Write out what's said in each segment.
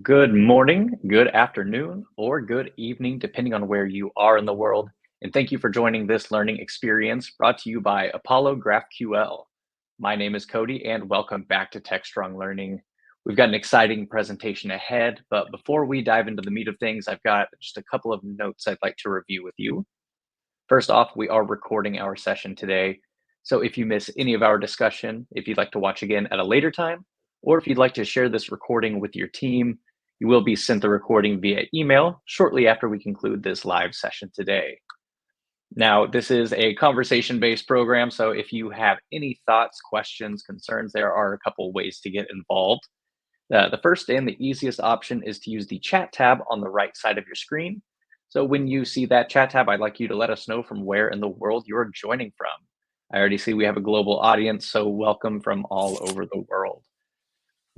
Good morning, good afternoon, or good evening, depending on where you are in the world. And thank you for joining this learning experience brought to you by Apollo GraphQL. My name is Cody, and welcome back to Techstrong Learning. We've got an exciting presentation ahead, but before we dive into the meat of things, I've got just a couple of notes I'd like to review with you. First off, we are recording our session today. So if you miss any of our discussion, if you'd like to watch again at a later time, or if you'd like to share this recording with your team, you will be sent the recording via email shortly after we conclude this live session today. Now, this is a conversation-based program, so if you have any thoughts, questions, concerns, there are a couple ways to get involved. The first and the easiest option is to use the chat tab on the right side of your screen. So when you see that chat tab, I'd like you to let us know from where in the world you're joining from. I already see we have a global audience, so welcome from all over the world.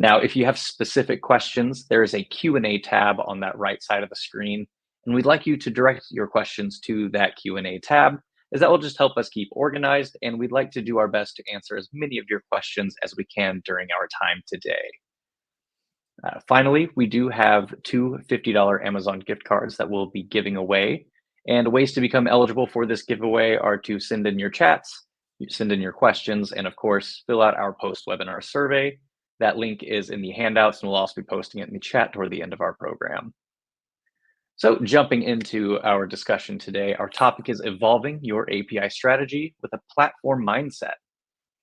Now, if you have specific questions, there is a Q&A tab on that right side of the screen, and we'd like you to direct your questions to that Q&A tab, as that will just help us keep organized, and we'd like to do our best to answer as many of your questions as we can during our time today. Finally, we do have two $50 Amazon gift cards that we'll be giving away. And ways to become eligible for this giveaway are to send in your chats, send in your questions, and of course, fill out our post-webinar survey. That link is in the handouts, and we'll also be posting it in the chat toward the end of our program. So jumping into our discussion today, our topic is evolving your API strategy with a platform mindset.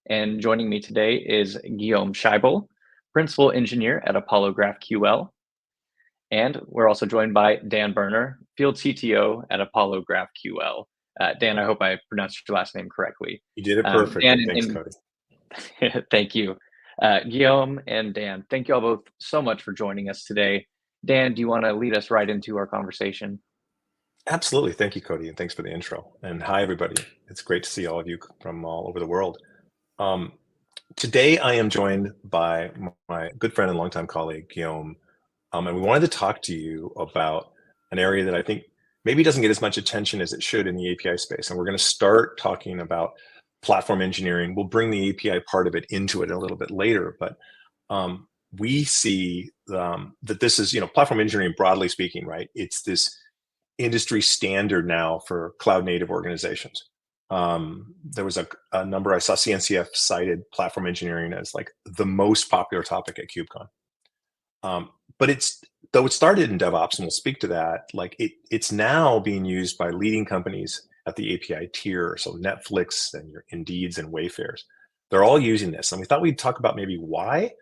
And joining me today is Guillaume Scheibel, Principal Engineer at Apollo GraphQL. And we're also joined by Dan Boerner, Field CTO at Apollo GraphQL. Dan, I hope I pronounced your last name correctly. You did it perfectly. Thanks, Cody. Thank you. Guillaume and Dan, thank you all both so much for joining us today. Dan, do you want to lead us right into our conversation? Absolutely. Thank you, Cody, and thanks for the intro. And hi, everybody. It's great to see all of you from all over the world. Today, I am joined by my good friend and longtime colleague, Guillaume, and we wanted to talk to you about an area that I think maybe doesn't get as much attention as it should in the API space. And we're going to start talking about platform engineering. We'll bring the API part of it into it a little bit later, but we see that this is, platform engineering, broadly speaking, right? It's this industry standard now for cloud native organizations. There was a number I saw, CNCF cited platform engineering as like the most popular topic at KubeCon. But though it started in DevOps, and we'll speak to that, like it's now being used by leading companies at the API tier. So Netflix and your Indeeds and Wayfairs, they're all using this. And we thought we'd talk about maybe why,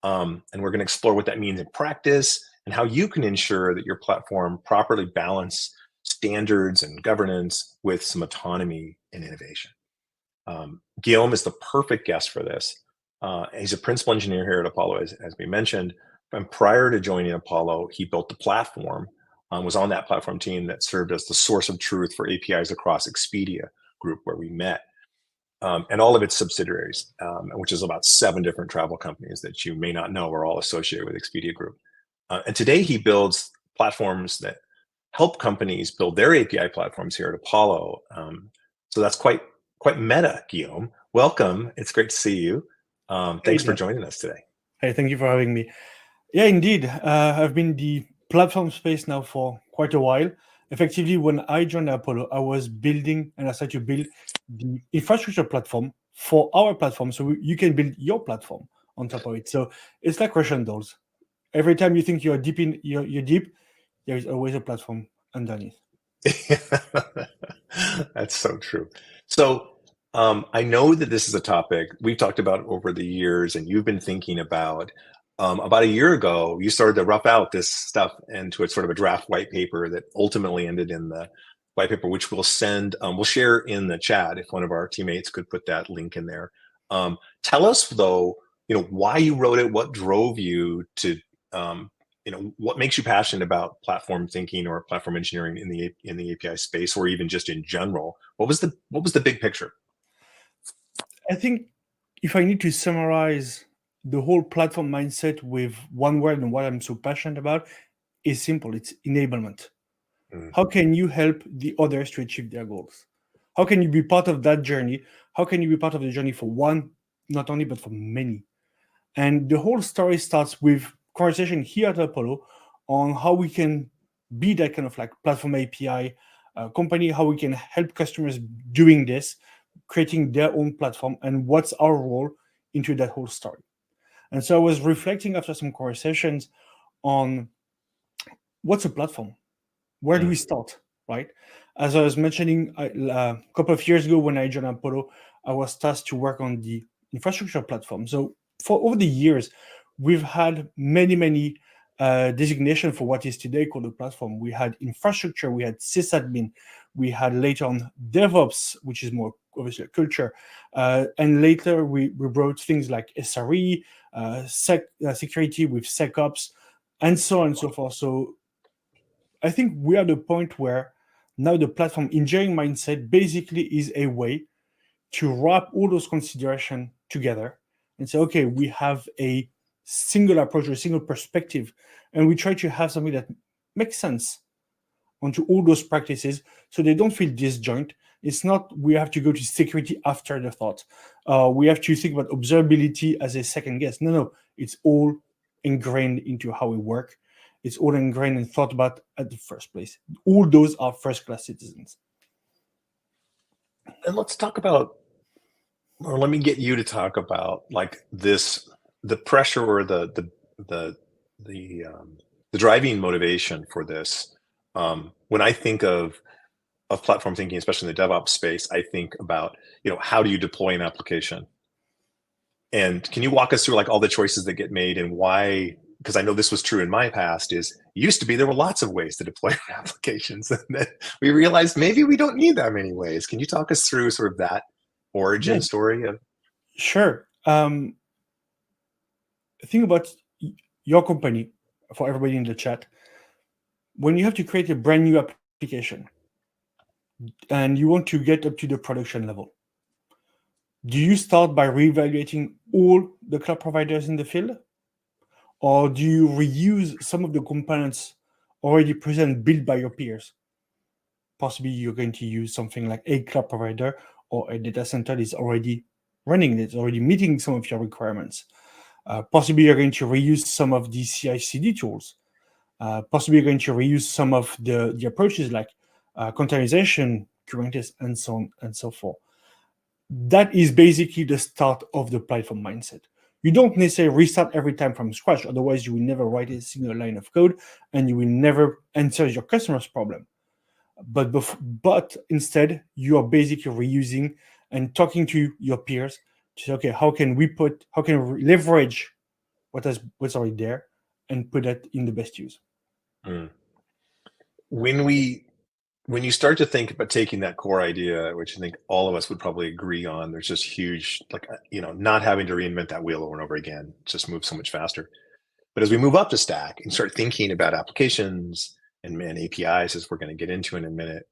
and we're going to explore what that means in practice and how you can ensure that your platform properly balance standards and governance with some autonomy and innovation. Guillaume is the perfect guest for this. He's a principal engineer here at Apollo, as we mentioned. And prior to joining Apollo, he built the platform, was on that platform team that served as the source of truth for APIs across Expedia Group, where we met, and all of its subsidiaries, which is about 7 different travel companies that you may not know are all associated with Expedia Group. And today he builds platforms that help companies build their API platforms here at Apollo. So that's quite meta, Guillaume. Welcome. It's great to see you. Thanks for joining us today. Hey, thank you for having me. Yeah, indeed. I've been in the platform space now for quite a while. Effectively, when I joined Apollo, I was building, and I started to build the infrastructure platform for our platform, so you can build your platform on top of it. So it's like Russian dolls. Every time you think you're deep, there is always a platform underneath. That's so true. So I know that this is a topic we've talked about over the years, and you've been thinking about. About a year ago, you started to rough out this stuff into a sort of a draft white paper that ultimately ended in the white paper, which we'll send, we'll share in the chat if one of our teammates could put that link in there. Tell us though, why you wrote it, what drove you to, what makes you passionate about platform thinking or platform engineering in the API space, or even just in general. What was the big picture? I think if I need to summarize the whole platform mindset with one word and what I'm so passionate about, is simple. It's enablement. How can you help the others to achieve their goals? How can you be part of that journey? How can you be part of the journey for one, not only, but for many? And the whole story starts with conversation here at Apollo on how we can be that kind of like platform API company, how we can help customers doing this, creating their own platform, and what's our role into that whole story. And so I was reflecting after some conversations on what's a platform? Where do we start, right? As I was mentioning a couple of years ago when I joined Apollo, I was tasked to work on the infrastructure platform. So for over the years, we've had many designations for what is today called a platform. We had infrastructure, we had sysadmin, we had later on DevOps, which is more obviously a culture, and later we brought things like SRE, security with SecOps, and so on and so forth. So I think we are at the point where now the platform engineering mindset basically is a way to wrap all those considerations together and say, okay, we have a single approach or a single perspective, and we try to have something that makes sense onto all those practices so they don't feel disjoint. It's not we have to go to security after the thought. We have to think about observability as a second guess. No, it's all ingrained into how we work. It's all ingrained and thought about at the first place. All those are first-class citizens. And let's talk about, or let me get you to talk about like this, the pressure or the driving motivation for this. When I think of platform thinking, especially in the DevOps space, I think about, how do you deploy an application? And can you walk us through like all the choices that get made and why? Because I know this was true in my past, is it used to be there were lots of ways to deploy applications, and then we realized maybe we don't need that many ways. Can you talk us through sort of that origin story of? Sure. Think about your company, for everybody in the chat. When you have to create a brand new application and you want to get up to the production level, do you start by reevaluating all the cloud providers in the field? Or do you reuse some of the components already present built by your peers? Possibly you're going to use something like a cloud provider or a data center that is already running, that's already meeting some of your requirements. Possibly you're going to reuse some of the CI/CD tools. Possibly you're going to reuse some of the approaches like containerization, Kubernetes, and so on and so forth. That is basically the start of the platform mindset. You don't necessarily restart every time from scratch, otherwise you will never write a single line of code and you will never answer your customer's problem. But instead, you are basically reusing and talking to your peers to say, okay, how can we leverage what's already there and put that in the best use? When you start to think about taking that core idea, which I think all of us would probably agree on, there's just huge, like, not having to reinvent that wheel over and over again, just moves so much faster. But as we move up the stack and start thinking about applications and APIs, as we're going to get into in a minute,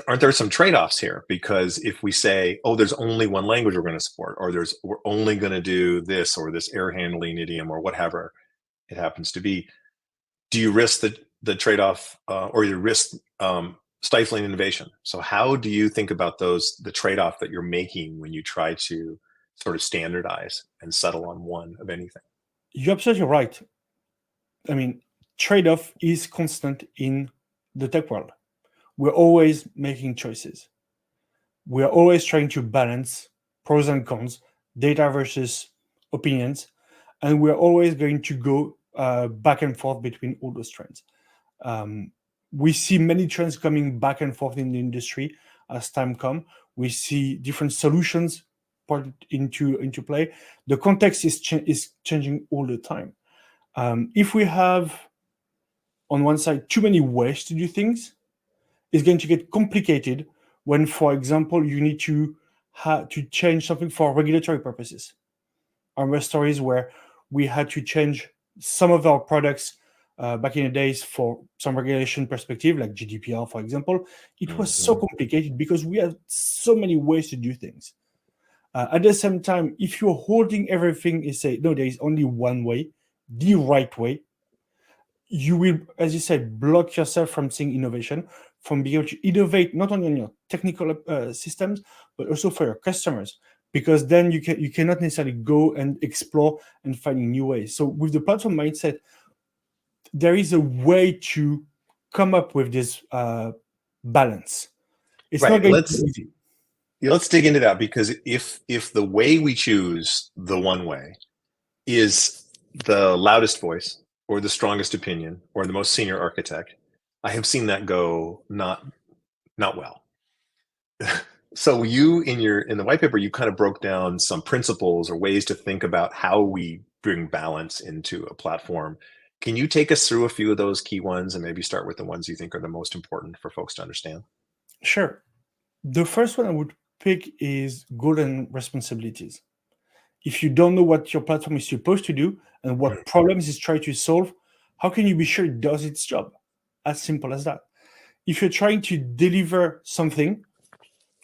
aren't there some trade-offs here? Because if we say, oh, there's only one language we're going to support, or we're only going to do this or this error handling idiom or whatever it happens to be, do you risk the trade-off or you risk stifling innovation? So how do you think about the trade-off that you're making when you try to sort of standardize and settle on one of anything? You're absolutely right. I mean, trade-off is constant in the tech world. We're always making choices. We're always trying to balance pros and cons, data versus opinions, and we're always going to go back and forth between all those trends. We see many trends coming back and forth in the industry as time comes. We see different solutions put into play. The context is changing all the time. If we have, on one side, too many ways to do things, it's going to get complicated when, for example, you need to change something for regulatory purposes. I remember stories where we had to change some of our products back in the days for some regulation perspective, like GDPR, for example. It was so complicated because we had so many ways to do things. At the same time, if you're holding everything and say, no, there is only one way, the right way, you will, as you said, block yourself from seeing innovation, from being able to innovate not only on your technical systems, but also for your customers. because then you cannot necessarily go and explore and finding new ways. So with the platform mindset, there is a way to come up with this balance. It's Right. not going to be easy. Let's dig into that, because if the way we choose the one way is the loudest voice or the strongest opinion or the most senior architect, I have seen that go not well. So you in the white paper, you kind of broke down some principles or ways to think about how we bring balance into a platform. Can you take us through a few of those key ones and maybe start with the ones you think are the most important for folks to understand? Sure. The first one I would pick is goals and responsibilities. If you don't know what your platform is supposed to do and what problems it's trying to solve, how can you be sure it does its job? As simple as that. If you're trying to deliver something,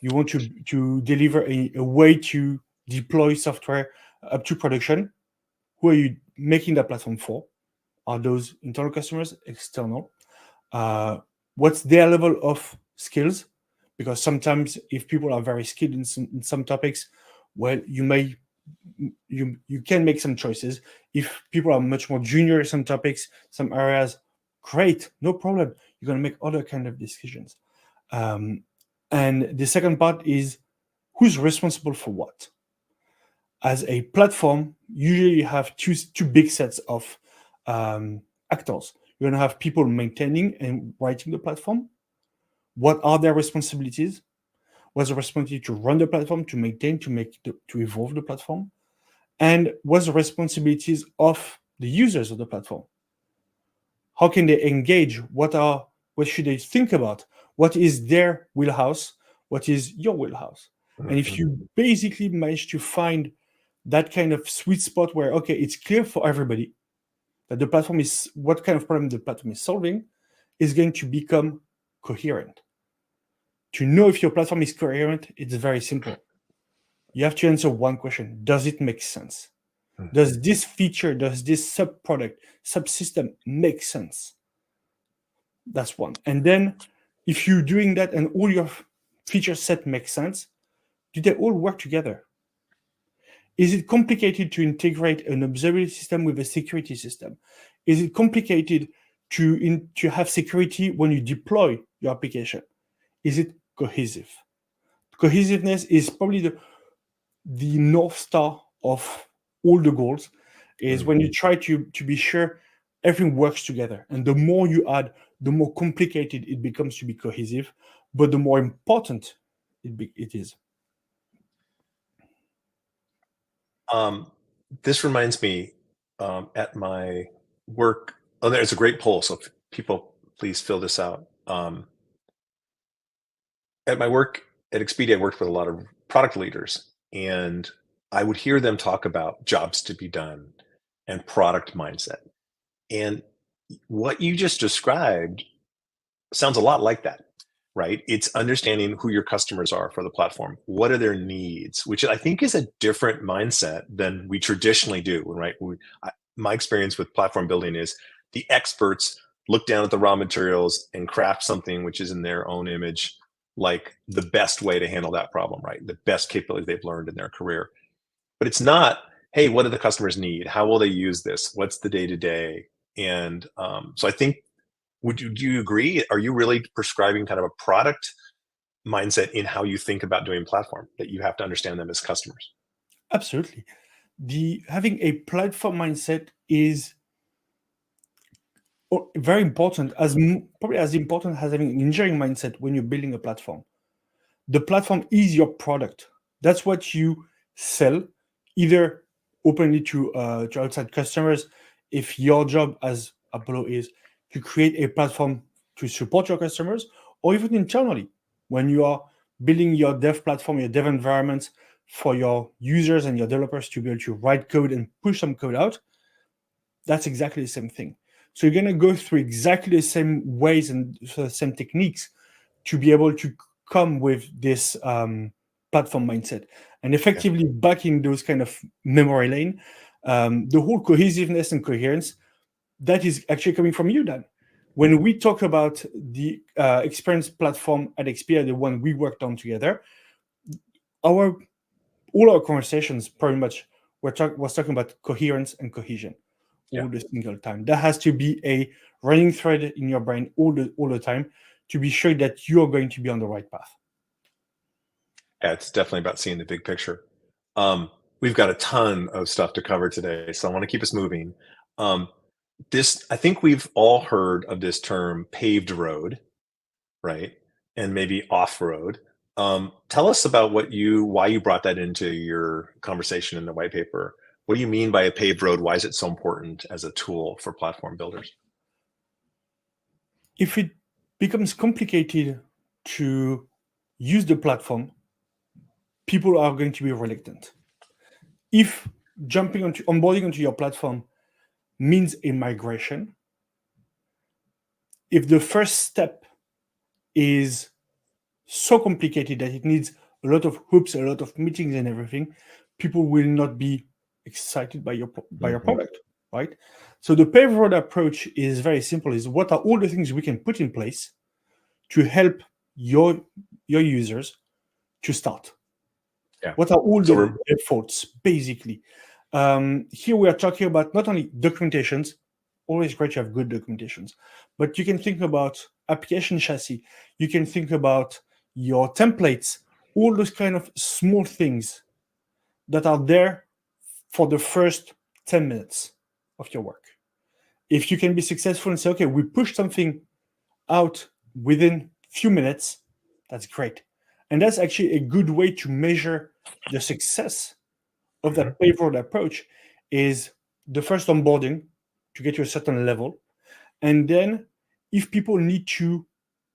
you want to deliver a way to deploy software up to production, who are you making that platform for? Are those internal customers, external? What's their level of skills? Because sometimes if people are very skilled in some topics, well, you can make some choices. If people are much more junior in some topics, some areas, great, no problem. You're going to make other kind of decisions. And the second part is who's responsible for what. As a platform, usually you have two big sets of actors. You're going to have people maintaining and writing the platform. What are their responsibilities? What's the responsibility to run the platform, to maintain, to evolve the platform? And what's the responsibilities of the users of the platform? How can they engage? What should they think about? What is their wheelhouse? What is your wheelhouse? And if you basically manage to find that kind of sweet spot where, okay, it's clear for everybody that the platform is, what kind of problem the platform is solving, is going to become coherent. To know if your platform is coherent, it's very simple. You have to answer one question. Does it make sense? Does this feature, does this sub-product, subsystem make sense? That's one. And then if you're doing that and all your feature set makes sense, do they all work together? Is it complicated to integrate an observability system with a security system? Is it complicated to have security when you deploy your application? Is it cohesive? Cohesiveness is probably the North Star of all the goals, is when you try to be sure everything works together. And the more you add, the more complicated it becomes to be cohesive, but the more important it is. This reminds me, at my work, there's a great poll, so people please fill this out. At my work at Expedia, I worked with a lot of product leaders, and I would hear them talk about jobs to be done and product mindset. And what you just described sounds a lot like that, right? It's understanding who your customers are for the platform. What are their needs, which I think is a different mindset than we traditionally do, right? My experience with platform building is the experts look down at the raw materials and craft something which is in their own image, like the best way to handle that problem, right? The best capability they've learned in their career. But it's not, hey, what do the customers need? How will they use this? What's the day-to-day? And so I think, do you agree? Are you really prescribing kind of a product mindset in how you think about doing platform, that you have to understand them as customers? Absolutely. Having a platform mindset is very important, probably as important as having an engineering mindset when you're building a platform. The platform is your product. That's what you sell, either openly to outside customers, if your job as Apollo is to create a platform to support your customers, or even internally, when you are building your dev platform, your dev environment for your users and your developers to be able to write code and push some code out, that's exactly the same thing. So you're going to go through exactly the same ways and the same techniques to be able to come with this platform mindset. And effectively, back in those kind of memory lane, the whole cohesiveness and coherence, that is actually coming from you, Dan. When we talk about the experience platform at Expedia, the one we worked on together, our all our conversations pretty much was talking about coherence and cohesion all the single time. That has to be a running thread in your brain all the time to be sure that you're going to be on the right path. Yeah, it's definitely about seeing the big picture. We've got a ton of stuff to cover today, so I want to keep us moving. I think we've all heard of this term paved road, right? And maybe off-road. Tell us about why you brought that into your conversation in the white paper. What do you mean by a paved road? Why is it so important as a tool for platform builders? If it becomes complicated to use the platform, people are going to be reluctant. If onboarding onto your platform means a migration, if the first step is so complicated that it needs a lot of hoops, a lot of meetings and everything, people will not be excited by your product, right? So the paved road approach is very simple. Is what are all the things we can put in place to help your users to start? Yeah. What are all the efforts, basically? Here we are talking about not only documentations, always great to have good documentations, but you can think about application chassis. You can think about your templates, all those kind of small things that are there for the first 10 minutes of your work. If you can be successful and say, okay, we push something out within few minutes, that's great. And that's actually a good way to measure the success of that paved road approach is the first onboarding to get to a certain level. And then if people need to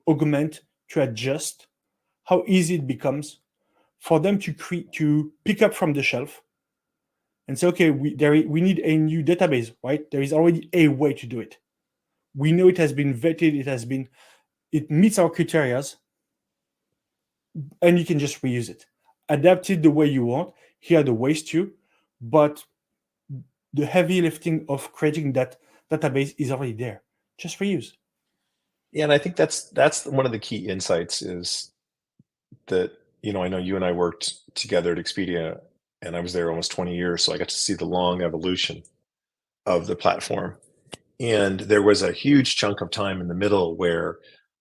augment, to adjust, how easy it becomes for them to pick up from the shelf and say, okay, we need a new database, right? There is already a way to do it. We know it has been vetted, it meets our criteria, and you can just reuse it. Adapt it the way you want. Here are the ways to, but the heavy lifting of creating that database is already there. Just reuse. Yeah, and I think that's one of the key insights is that, I know you and I worked together at Expedia, and I was there almost 20 years, so I got to see the long evolution of the platform. And there was a huge chunk of time in the middle where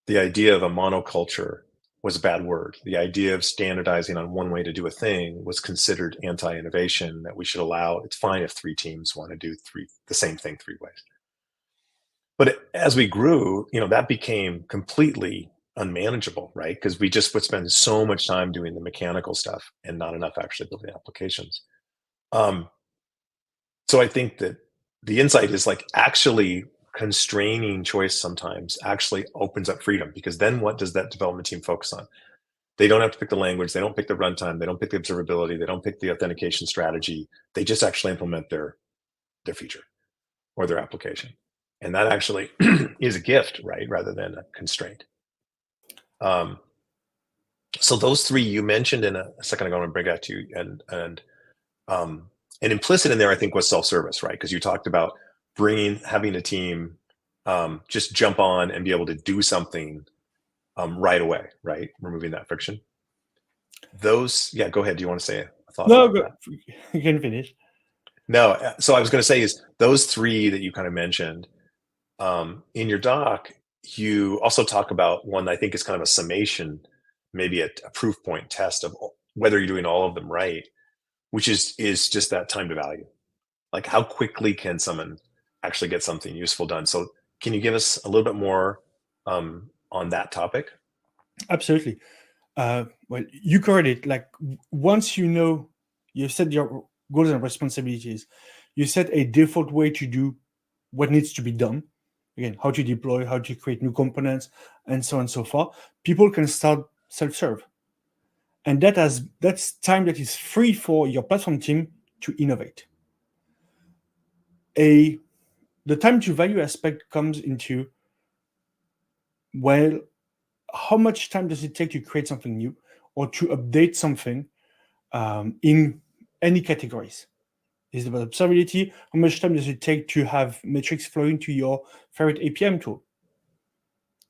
the idea of a monoculture was a bad word. The idea of standardizing on one way to do a thing was considered anti-innovation, that we should allow, it's fine if 3 teams want to do the same thing 3 ways. But as we grew, that became completely unmanageable, right? Because we just would spend so much time doing the mechanical stuff and not enough actually building applications. So I think that the insight is like actually constraining choice sometimes actually opens up freedom, because then what does that development team focus on? They don't have to pick the language, they don't pick the runtime, they don't pick the observability, they don't pick the authentication strategy. They just actually implement their feature or their application. And that actually is a gift, right? Rather than a constraint. So those 3 you mentioned in a second ago, I'm going to bring back to you, and implicit in there, I think, was self-service, right? Because you talked about having a team just jump on and be able to do something right away, right? Removing that friction. Go ahead. Do you want to say a thought? No, you can finish. No, so I was going to say is those 3 that you kind of mentioned in your doc, you also talk about one I think is kind of a summation, maybe a proof point test of whether you're doing all of them right, which is just that time to value. Like how quickly can someone actually get something useful done? So can you give us a little bit more on that topic? Absolutely. Well, you covered it. Like once you set your goals and responsibilities, you set a default way to do what needs to be done. Again, how to deploy, how to create new components, and so on and so forth. People can start self-serve. And that's time that is free for your platform team to innovate. The time to value aspect comes into, well, how much time does it take to create something new or to update something in any categories? Is it about observability? How much time does it take to have metrics flowing to your favorite APM tool?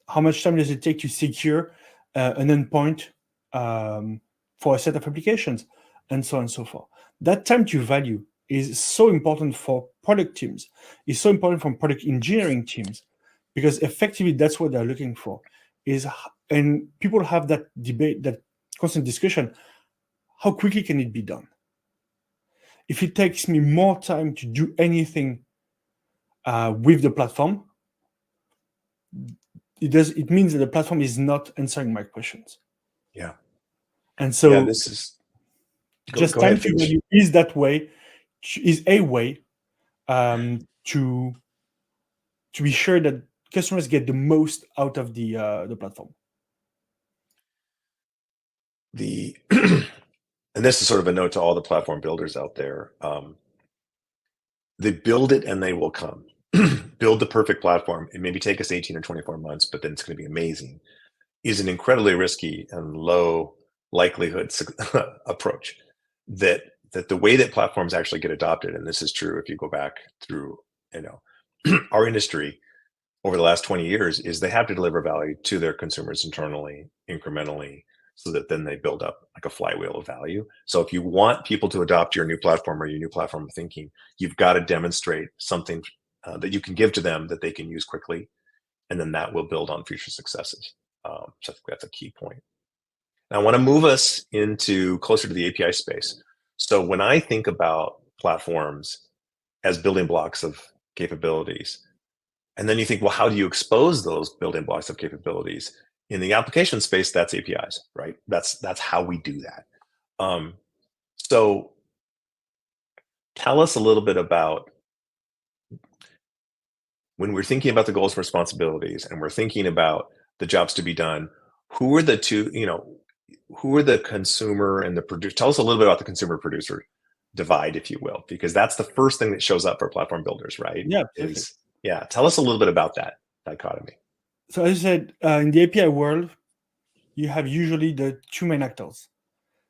How much time does it take to secure an endpoint for a set of applications? and so on and so forth. That time to value is so important for product teams, is so important for product engineering teams, because effectively that's what they're looking for. And people have that debate, that constant discussion, how quickly can it be done? If it takes me more time to do anything with the platform, it means that the platform is not answering my questions. Yeah. And so yeah, this is just go time ahead, to finish. value is a way to be sure that customers get the most out of the platform. And this is sort of a note to all the platform builders out there. They build it and they will come. Build the perfect platform. It maybe take us 18 or 24 months, but then it's going to be amazing. Is an incredibly risky and low likelihood approach. That the way that platforms actually get adopted, and this is true if you go back through, our industry over the last 20 years, is they have to deliver value to their consumers internally, incrementally, so that then they build up like a flywheel of value. So if you want people to adopt your new platform or your new platform of thinking, you've got to demonstrate something that you can give to them that they can use quickly, and then that will build on future successes. So I think that's a key point. Now I want to move us into closer to the API space. So when I think about platforms as building blocks of capabilities, and then you think, well, how do you expose those building blocks of capabilities? In the application space, that's APIs, right? That's how we do that. So tell us a little bit about, when we're thinking about the goals and responsibilities and we're thinking about the jobs to be done, who are the two, who are the consumer and the producer? Tell us a little bit about the consumer producer divide, if you will, because that's the first thing that shows up for platform builders, right? Yeah, perfect. Tell us a little bit about that dichotomy. So as I said, in the API world, you have usually the two main actors.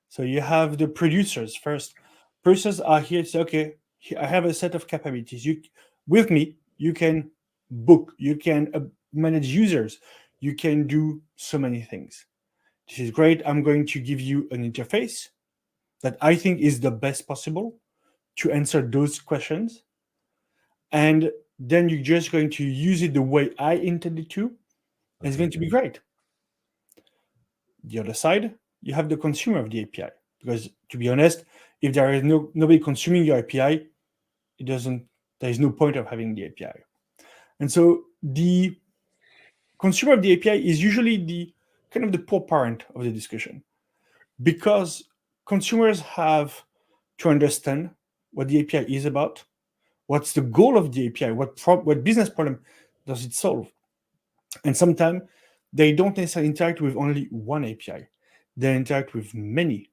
So you have the producers first. Producers are here to say, okay, I have a set of capabilities. With me, you can book, you can manage users, you can do so many things. This is great. I'm going to give you an interface that I think is the best possible to answer those questions. And then you're just going to use it the way I intended to, and it's going to be great. The other side, you have the consumer of the API. Because to be honest, if there is nobody consuming your API, there is no point of having the API. And so the consumer of the API is usually the kind of the poor parent of the discussion, because consumers have to understand what the API is about, what's the goal of the API, what business problem does it solve. And sometimes they don't necessarily interact with only one API. They interact with many.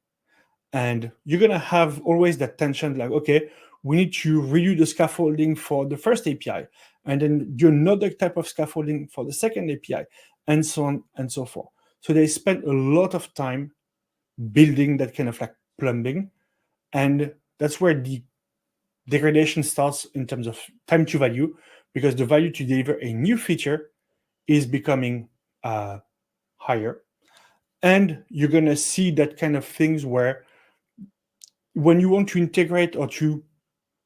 And you're going to have always that tension, like, okay, we need to redo the scaffolding for the first API, and then do another type of scaffolding for the second API, and so on and so forth. So they spend a lot of time building that kind of like plumbing. And that's where the degradation starts in terms of time to value, because the value to deliver a new feature is becoming higher. And you're going to see that kind of things where when you want to integrate or to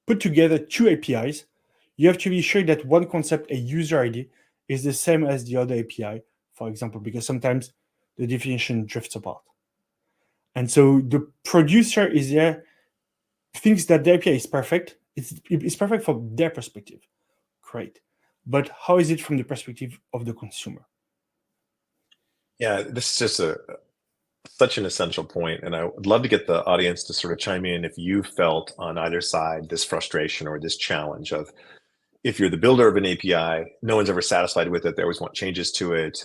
put together two APIs, you have to be sure that one concept, a user ID, is the same as the other API, for example, because sometimes the definition drifts apart. And so the producer is there, thinks that the API is perfect. It's perfect from their perspective. Great. But how is it from the perspective of the consumer? Yeah, this is just such an essential point, and I would love to get the audience to sort of chime in if you felt on either side this frustration or this challenge of, if you're the builder of an API, no one's ever satisfied with it. They always want changes to it.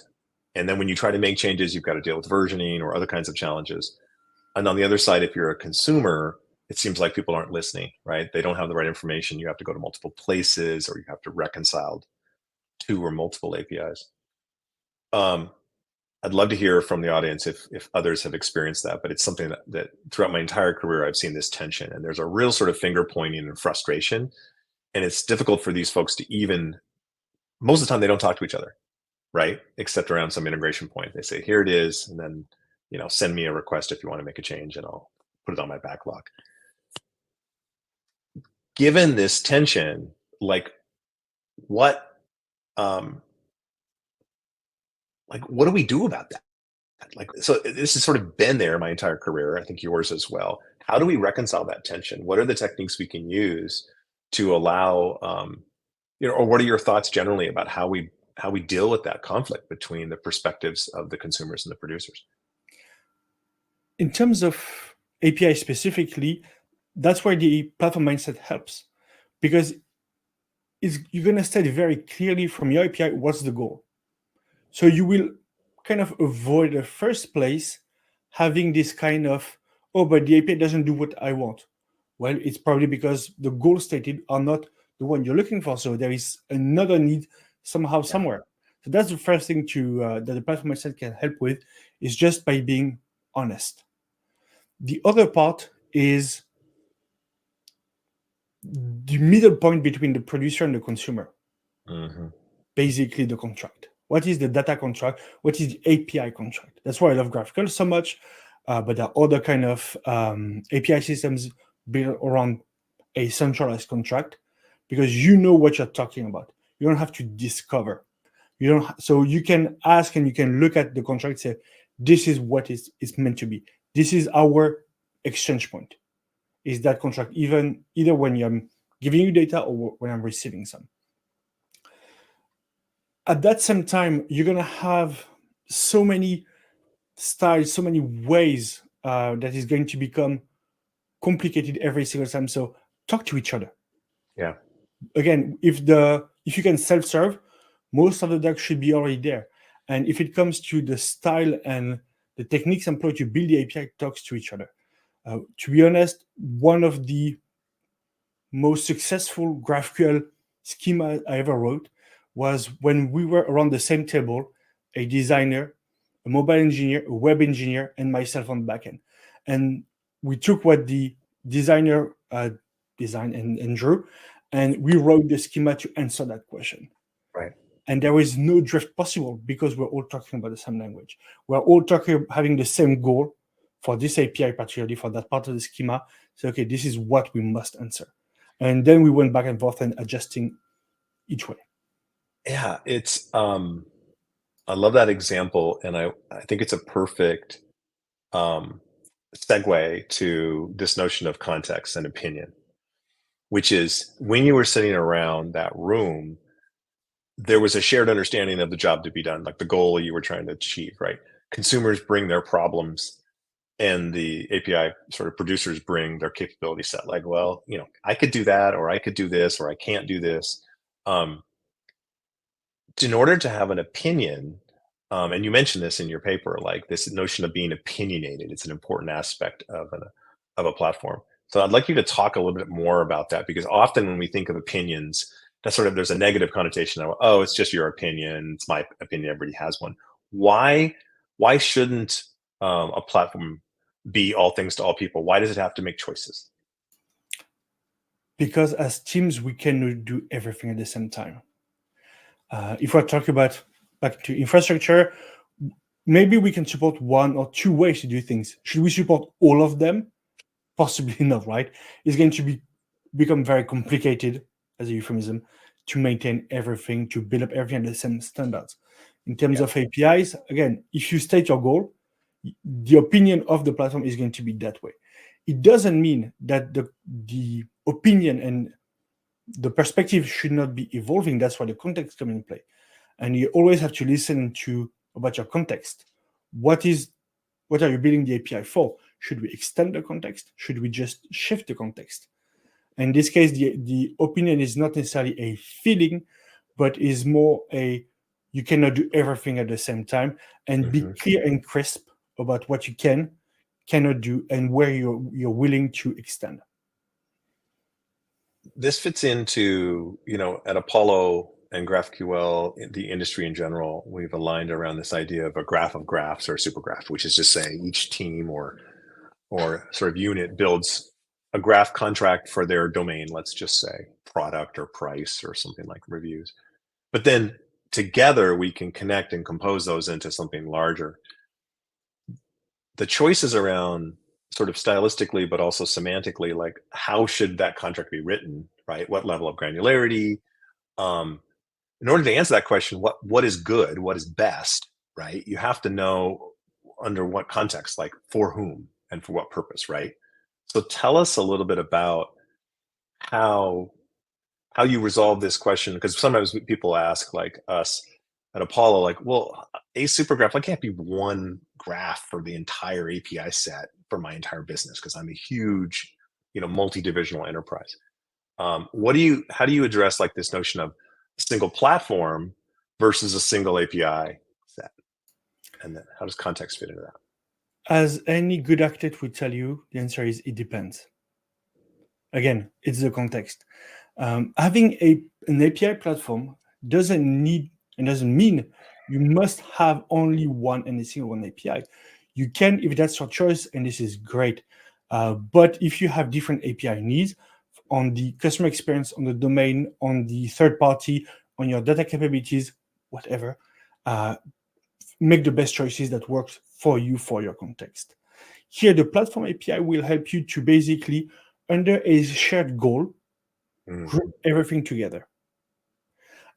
And then when you try to make changes, you've got to deal with versioning or other kinds of challenges. And on the other side, if you're a consumer, it seems like people aren't listening, right? They don't have the right information. You have to go to multiple places, or you have to reconcile two or multiple APIs. I'd love to hear from the audience if others have experienced that, but it's something that throughout my entire career, I've seen this tension, and there's a real sort of finger pointing and frustration. And it's difficult for these folks to even, most of the time they don't talk to each other, right? Except around some integration point. They say, here it is, and then, send me a request if you want to make a change, and I'll put it on my backlog. Given this tension, like what do we do about that? Like, so this has sort of been there my entire career. I think yours as well. How do we reconcile that tension? What are the techniques we can use to allow, or what are your thoughts generally about how we deal with that conflict between the perspectives of the consumers and the producers? In terms of API specifically, that's where the platform mindset helps, because you're going to state very clearly from your API what's the goal. So you will kind of avoid the first place having this kind of, oh, but the API doesn't do what I want. Well, it's probably because the goals stated are not the one you're looking for. So there is another need somehow, somewhere. So that's the first thing that the platform mindset can help with, is just by being honest. The other part is the middle point between the producer and the consumer. Mm-hmm. Basically the contract. What is the data contract? What is the API contract? That's why I love GraphQL so much. But there are other kind of API systems built around a centralized contract, because you know what you're talking about. You don't have to discover. So you can ask and you can look at the contract, say, this is what it's meant to be. This is our exchange point. Is that contract either when I'm giving you data or when I'm receiving some? At that same time, you're going to have so many styles, so many ways that is going to become complicated every single time. So talk to each other. Yeah. Again, if you can self-serve, most of the docs should be already there. And if it comes to the style and the techniques employed to build the API, talks to each other. To be honest, one of the most successful GraphQL schema I ever wrote was when we were around the same table, a designer, a mobile engineer, a web engineer, and myself on the backend. And we took what the designer designed and drew, and we wrote the schema to answer that question. Right. And there is no drift possible because we're all talking about the same language. We're all having the same goal for this API, particularly for that part of the schema. So, okay, this is what we must answer. And then we went back and forth and adjusting each way. Yeah, it's I love that example, and I think it's a perfect segue to this notion of context and opinion, which is when you were sitting around that room, there was a shared understanding of the job to be done, like the goal you were trying to achieve, right? Consumers bring their problems and the API sort of producers bring their capability set. Like, well, I could do that, or I could do this, or I can't do this. In order to have an opinion, and you mentioned this in your paper, like this notion of being opinionated, it's an important aspect of a platform. So I'd like you to talk a little bit more about that, because often when we think of opinions, there's a negative connotation of, oh, it's just your opinion, it's my opinion, everybody has one. Why shouldn't a platform be all things to all people? Why does it have to make choices? Because as teams, we cannot do everything at the same time. If we're talking about back to infrastructure, maybe we can support one or two ways to do things. Should we support all of them? Possibly not, right? It's going to become very complicated, as a euphemism, to maintain everything, to build up everything at the same standards. In terms of APIs, again, if you state your goal, the opinion of the platform is going to be that way. It doesn't mean that the opinion and the perspective should not be evolving. That's why the context comes in play. And you always have to listen about your context. What are you building the API for? Should we extend the context? Should we just shift the context? In this case, the opinion is not necessarily a feeling, but is more you cannot do everything at the same time, and be clear and crisp about what you cannot do, and where you're willing to extend. This fits into, at Apollo and GraphQL, the industry in general, we've aligned around this idea of a graph of graphs, or a supergraph, which is just saying each team or sort of unit builds a graph contract for their domain, let's just say product or price or something like reviews. But then together we can connect and compose those into something larger. The choices around sort of stylistically, but also semantically, like how should that contract be written, right? What level of granularity? In order to answer that question, what is good, what is best, right? You have to know under what context, like for whom and for what purpose, right? So tell us a little bit about how you resolve this question, because sometimes people ask, like us at Apollo, like, well, a supergraph, I can't be one graph for the entire API set for my entire business because I'm a huge, multi-divisional enterprise. How do you address like this notion of a single platform versus a single API set? And then how does context fit into that? As any good architect would tell you, the answer is it depends. Again, it's the context. Having an API platform doesn't mean you must have only one and a single one API. You can, if that's your choice, and this is great. But if you have different API needs on the customer experience, on the domain, on the third party, on your data capabilities, whatever, make the best choices that works for you, for your context. Here, the platform API will help you to basically, under a shared goal, group everything together.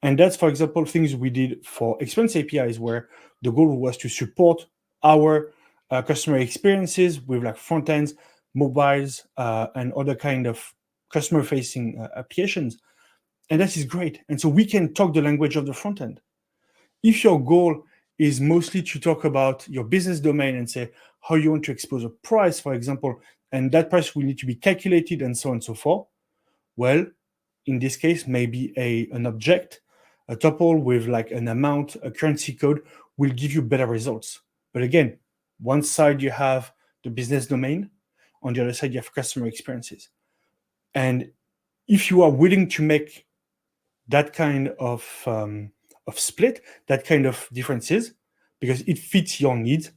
And that's, for example, things we did for experience APIs, where the goal was to support our customer experiences with like front ends, mobiles, and other kind of customer-facing applications. And that is great. And so we can talk the language of the front end. If your goal is mostly to talk about your business domain and say how you want to expose a price, for example, and that price will need to be calculated and so on and so forth, well, in this case, maybe an object, a tuple with like an amount, a currency code will give you better results. But again, one side you have the business domain, on the other side you have customer experiences. And if you are willing to make that kind of split, that kind of differences, because it fits your needs,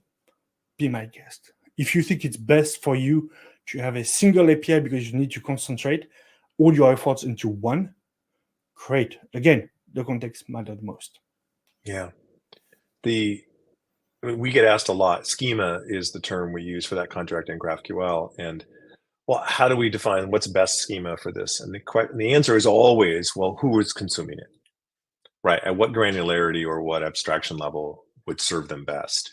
be my guest. If you think it's best for you to have a single API because you need to concentrate all your efforts into one, great. Again, the context matters most. Yeah. We get asked a lot. Schema is the term we use for that contract in GraphQL. And well, how do we define what's best schema for this? And the answer is always, well, who is consuming it, right? At what granularity or what abstraction level would serve them best?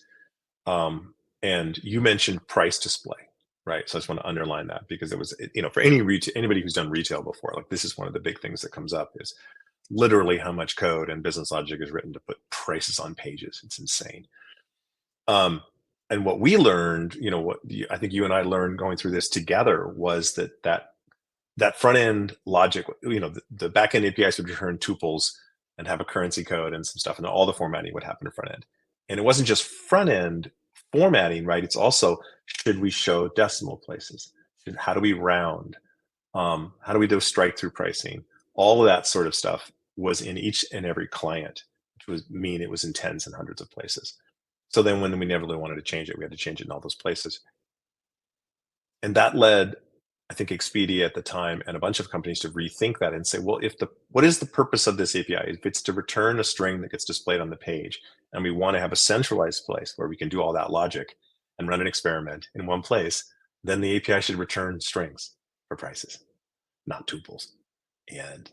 And you mentioned price display, right? So I just want to underline that because it was, for anybody who's done retail before, like this is one of the big things that comes up is literally how much code and business logic is written to put prices on pages. It's insane. And what we learned, I think you and I learned going through this together was that front end logic, the back end APIs would return tuples and have a currency code and some stuff, and all the formatting would happen in front end. And it wasn't just front end formatting, right? It's also, should we show decimal places? How do we round? How do we do strike through pricing? All of that sort of stuff was in each and every client, which would mean it was in tens and hundreds of places. So then when we never really wanted to change it, we had to change it in all those places. And that led, I think, Expedia at the time and a bunch of companies to rethink that and say, well, what is the purpose of this API? If it's to return a string that gets displayed on the page, and we want to have a centralized place where we can do all that logic and run an experiment in one place, then the API should return strings for prices, not tuples. And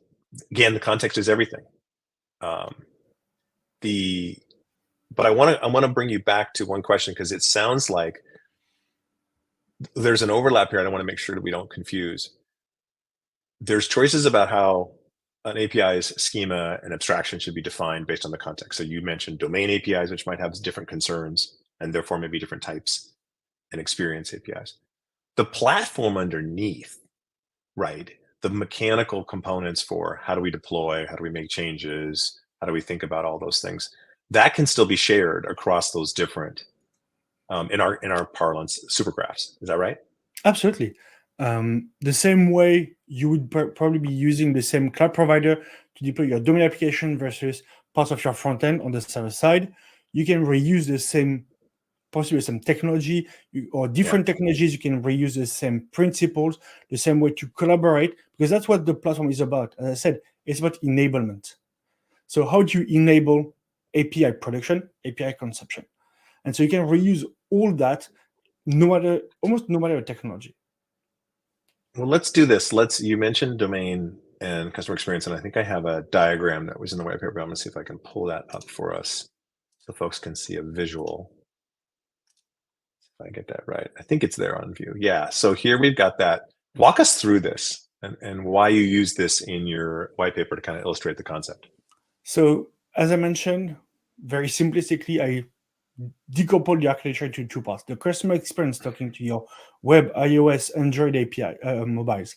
again, the context is everything. But I want to bring you back to one question, because it sounds like there's an overlap here. I want to make sure that we don't confuse. There's choices about how an API's schema and abstraction should be defined based on the context. So you mentioned domain APIs, which might have different concerns and therefore maybe different types, and experience APIs. The platform underneath, right? The mechanical components for how do we deploy, how do we make changes, how do we think about all those things, that can still be shared across those different, in our parlance, supergraphs. Is that right? Absolutely. The same way you would probably be using the same cloud provider to deploy your domain application versus parts of your front end on the server side, you can reuse the same, possibly some technology or different technologies. You can reuse the same principles, the same way to collaborate, because that's what the platform is about. As I said, it's about enablement. So how do you enable API production, API consumption? And so you can reuse all that almost no matter the technology. Well, let's do this. You mentioned domain and customer experience, and I think I have a diagram that was in the white paper. I'm going to see if I can pull that up for us so folks can see a visual. If I get that right. I think it's there on view. Yeah, so here we've got that. Walk us through this and why you use this in your white paper to kind of illustrate the concept. So as I mentioned, very simplistically, I decouple the architecture into two parts. The customer experience talking to your web, iOS, Android API, mobiles,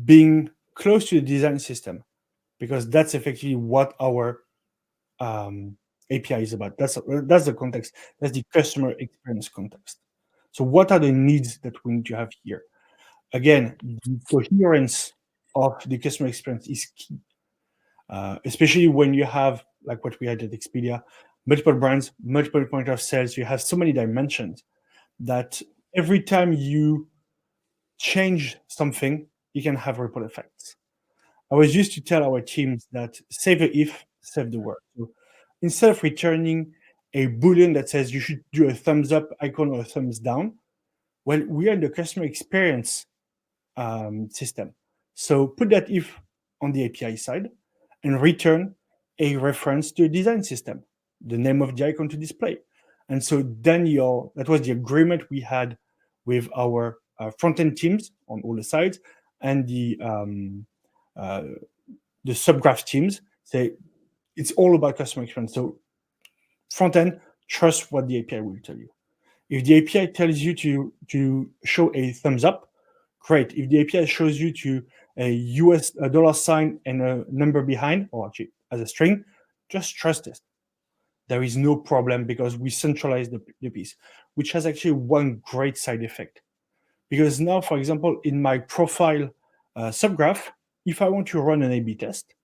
being close to the design system, because that's effectively what our API is about. That's the context. That's the customer experience context. So what are the needs that we need to have here? Again, the coherence of the customer experience is key, especially when you have, like what we had at Expedia, multiple brands, multiple point of sales. You have so many dimensions that every time you change something, you can have ripple effects. I was used to tell our teams that save the if, save the world. So instead of returning a Boolean that says you should do a thumbs up icon or a thumbs down, well, we are in the customer experience system. So put that if on the API side and return a reference to a design system, the name of the icon to display. And so then that was the agreement we had with our front-end teams on all the sides and the subgraph teams. Say it's all about customer experience. So front-end, trust what the API will tell you. If the API tells you to show a thumbs up, great. If the API shows you to a US dollar sign and a number behind, or actually as a string, just trust it. There is no problem because we centralize the piece, which has actually one great side effect. Because now, for example, in my profile subgraph, if I want to run an A/B test,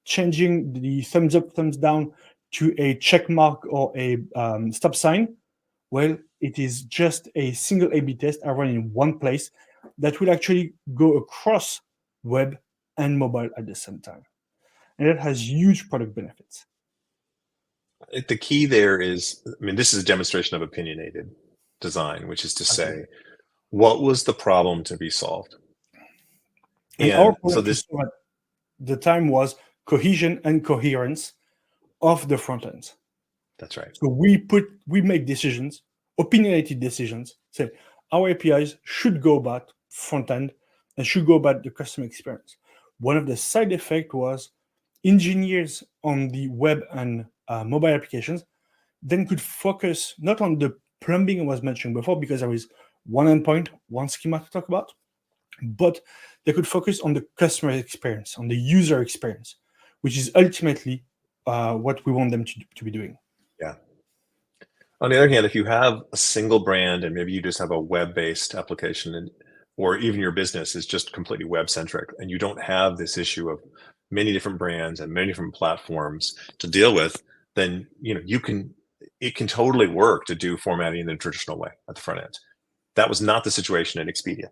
changing the thumbs up, thumbs down to a check mark or a stop sign, well, it is just a single A/B test I run in one place that will actually go across web and mobile at the same time. And that has huge product benefits. The key there is, I mean, this is a demonstration of opinionated design, which is to say, what was the problem to be solved? And our problem to solve at the time was cohesion and coherence of the front ends. That's right. So we make decisions, opinionated decisions, say our APIs should go about front end and should go about the customer experience. One of the side effects was engineers on the web and mobile applications then could focus not on the plumbing I was mentioning before, because there is one endpoint, one schema to talk about, but they could focus on the customer experience, on the user experience, which is ultimately what we want them to be doing. Yeah. On the other hand, if you have a single brand and maybe you just have a web-based application, or even your business is just completely web-centric, and you don't have this issue of many different brands and many different platforms to deal with, then it can totally work to do formatting in the traditional way at the front end. That was not the situation in Expedia.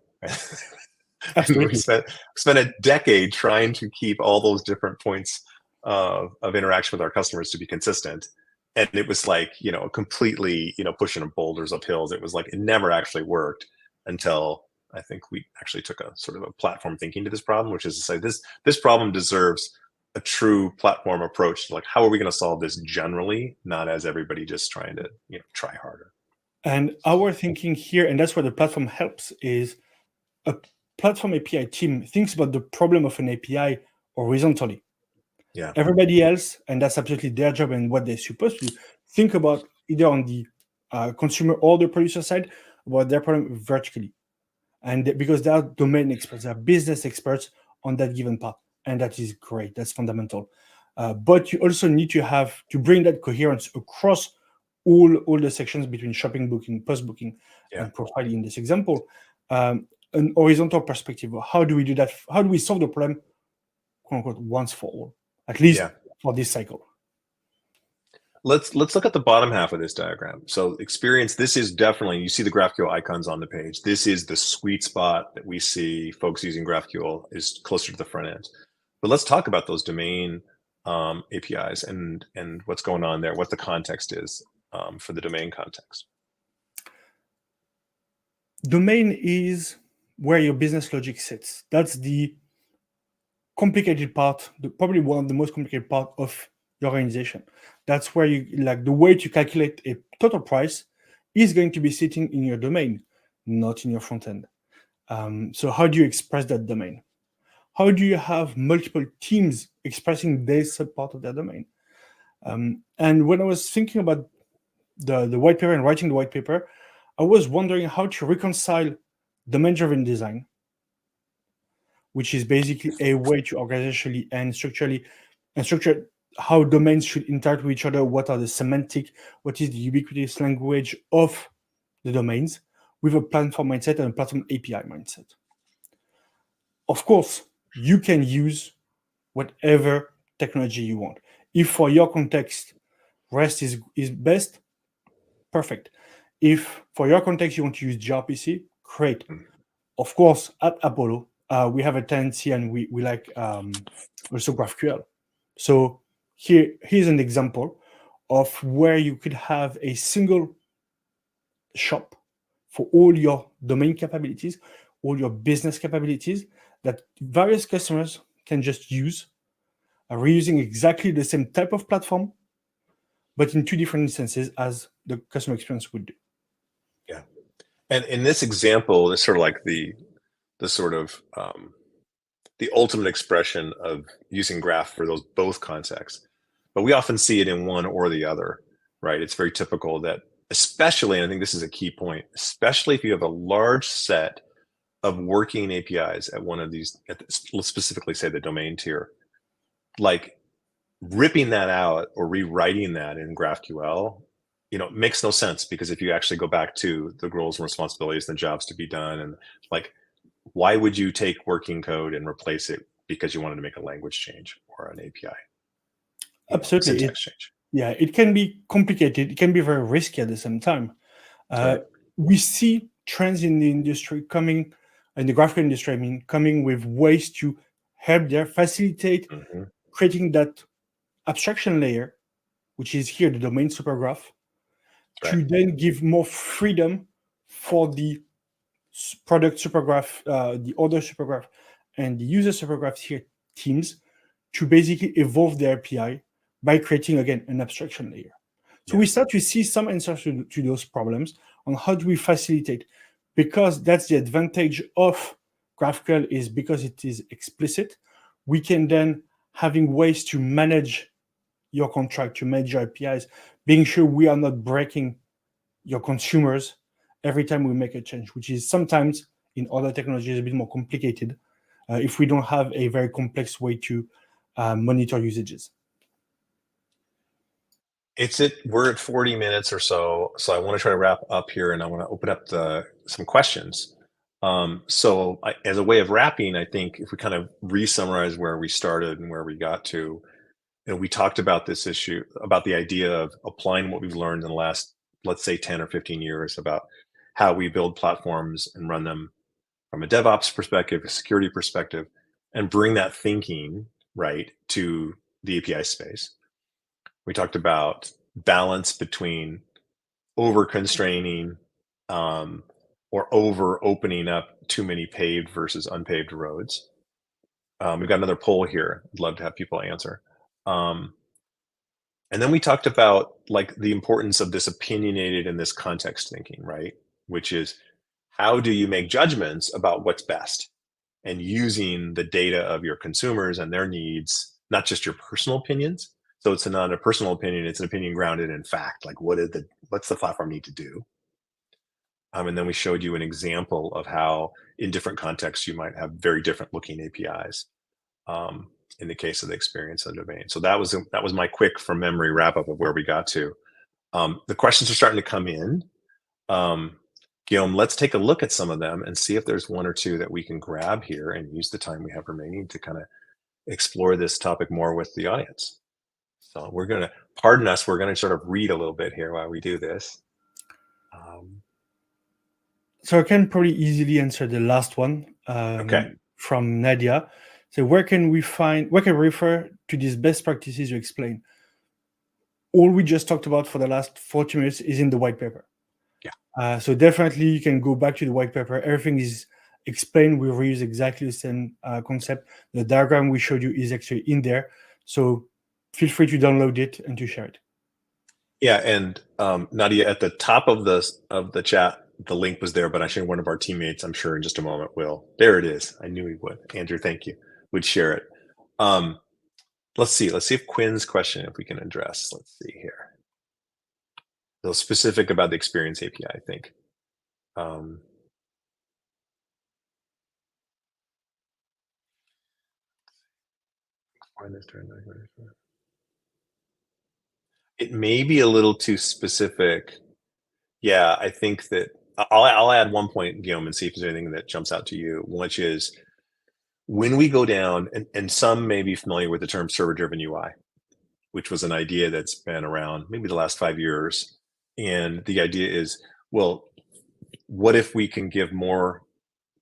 We spent a decade trying to keep all those different points of interaction with our customers to be consistent. And it was like, completely, pushing boulders up hills. It was like, it never actually worked until I think we actually took a sort of a platform thinking to this problem, which is to say this problem deserves a true platform approach to, like, how are we going to solve this generally, not as everybody just trying to, try harder. And our thinking here, and that's where the platform helps, is a platform API team thinks about the problem of an API horizontally. Yeah. Everybody else, and that's absolutely their job and what they're supposed to think about, either on the consumer or the producer side, about their problem vertically. And because they are domain experts, they are business experts on that given part. And that is great. That's fundamental. But you also need to bring that coherence across all the sections between shopping, booking, post-booking, and profiling in this example. An horizontal perspective. How do we do that? How do we solve the problem, quote unquote, once for all, at least for this cycle? Let's look at the bottom half of this diagram. So experience, this is definitely, you see the GraphQL icons on the page. This is the sweet spot that we see folks using GraphQL is closer to the front end. But let's talk about those domain APIs and what's going on there, what the context is for the domain context. domain is where your business logic sits. That's the complicated part, probably one of the most complicated part of your organization. That's where you like the way to calculate a total price is going to be sitting in your domain, not in your front end. So how do you express that domain? How do you have multiple teams expressing their subpart of their domain? And when I was thinking about the white paper and writing the white paper, I was wondering how to reconcile domain-driven design, which is basically a way to organizationally and structure how domains should interact with each other, what are the semantic, what is the ubiquitous language of the domains, with a platform mindset and a platform API mindset. Of course, you can use whatever technology you want. If for your context, REST is best, perfect. If for your context you want to use gRPC, great. Of course, at Apollo, we have a tendency and we like also GraphQL. So here's an example of where you could have a single shop for all your domain capabilities, all your business capabilities that various customers can just use, reusing exactly the same type of platform, but in two different instances as the customer experience would do. Yeah. And in this example, it's sort of like the sort of the ultimate expression of using graph for those both contexts. But we often see it in one or the other, right? It's very typical that, especially, and I think this is a key point, especially if you have a large set of working APIs at one of these, let's specifically say the domain tier, like ripping that out or rewriting that in GraphQL, makes no sense, because if you actually go back to the roles and responsibilities and the jobs to be done, and like, why would you take working code and replace it because you wanted to make a language change or an API? Absolutely. Syntax change. Yeah, it can be complicated. It can be very risky at the same time. Right. We see trends in the industry coming, in the graphical industry, coming with ways to help there, facilitate creating that abstraction layer, which is here the domain supergraph, to then give more freedom for the product supergraph, the order supergraph, and the user supergraph here teams to basically evolve their API by creating, again, an abstraction layer. So we start to see some answers to those problems on how do we facilitate, because that's the advantage of GraphQL, is because it is explicit. We can then having ways to manage your contract, to manage your APIs, being sure we are not breaking your consumers every time we make a change, which is sometimes in other technologies a bit more complicated if we don't have a very complex way to monitor usages. We're at 40 minutes or so I want to try to wrap up here, and I want to open up some questions. As a way of wrapping, I think if we kind of re-summarize where we started and where we got to, we talked about this issue, about the idea of applying what we've learned in the last, let's say, 10 or 15 years about how we build platforms and run them from a DevOps perspective, a security perspective, and bring that thinking right to the API space. We talked about balance between over constraining or over opening up too many paved versus unpaved roads. We've got another poll here. I'd love to have people answer. And then we talked about like the importance of this opinionated and this context thinking, right? Which is, how do you make judgments about what's best, and using the data of your consumers and their needs, not just your personal opinions. So it's not a personal opinion, it's an opinion grounded in fact, like what's the platform need to do? And then we showed you an example of how in different contexts you might have very different looking APIs in the case of the experience of the domain. So that was my quick from memory wrap up of where we got to. The questions are starting to come in. Guillaume, let's take a look at some of them and see if there's one or two that we can grab here and use the time we have remaining to kind of explore this topic more with the audience. So we're going to, pardon us, we're going to sort of read a little bit here while we do this. So I can probably easily answer the last one from Nadia. So where can we refer to these best practices you explain? All we just talked about for the last 40 minutes is in the white paper. Yeah. So definitely you can go back to the white paper. Everything is explained. We reuse exactly the same concept. The diagram we showed you is actually in there. So feel free to download it and to share it. Yeah, and Nadia, at the top of the chat, the link was there, but actually one of our teammates, I'm sure in just a moment will. There it is. I knew he would. Andrew, thank you. Would share it. Let's see if Quinn's question, if we can address. Let's see here. So specific about the Experience API, I think. It may be a little too specific. Yeah, I think that I'll add one point, Guillaume, and see if there's anything that jumps out to you, which is when we go down, and some may be familiar with the term server-driven UI, which was an idea that's been around maybe the last 5 years. And the idea is, well, what if we can give more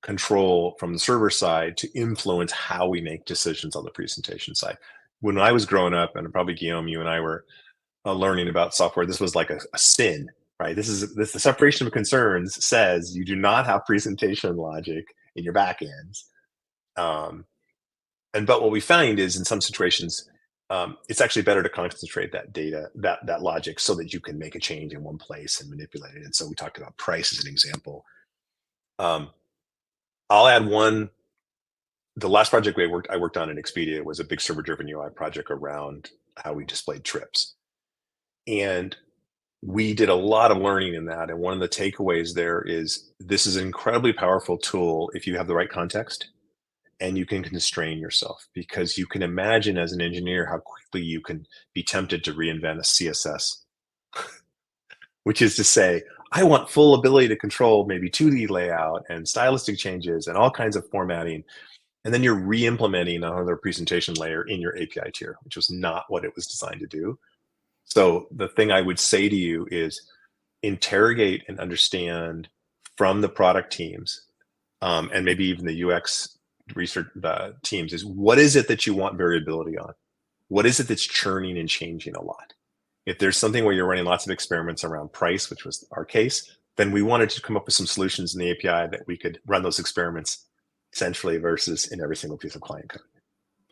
control from the server side to influence how we make decisions on the presentation side? When I was growing up, and probably Guillaume, you and I were learning about software, this was like a sin, right? The separation of concerns says you do not have presentation logic in your backends. But what we find is in some situations, it's actually better to concentrate that data, that logic, so that you can make a change in one place and manipulate it. And so we talked about price as an example. I'll add one. The last project I worked on in Expedia was a big server-driven UI project around how we displayed trips. And we did a lot of learning in that. And one of the takeaways there is this is an incredibly powerful tool if you have the right context and you can constrain yourself, because you can imagine as an engineer how quickly you can be tempted to reinvent a CSS, which is to say, I want full ability to control maybe 2D layout and stylistic changes and all kinds of formatting. And then you're re-implementing another presentation layer in your API tier, which was not what it was designed to do. So the thing I would say to you is interrogate and understand from the product teams, and maybe even the UX research teams, is what is it that you want variability on? What is it that's churning and changing a lot? If there's something where you're running lots of experiments around price, which was our case, then we wanted to come up with some solutions in the API that we could run those experiments centrally versus in every single piece of client code.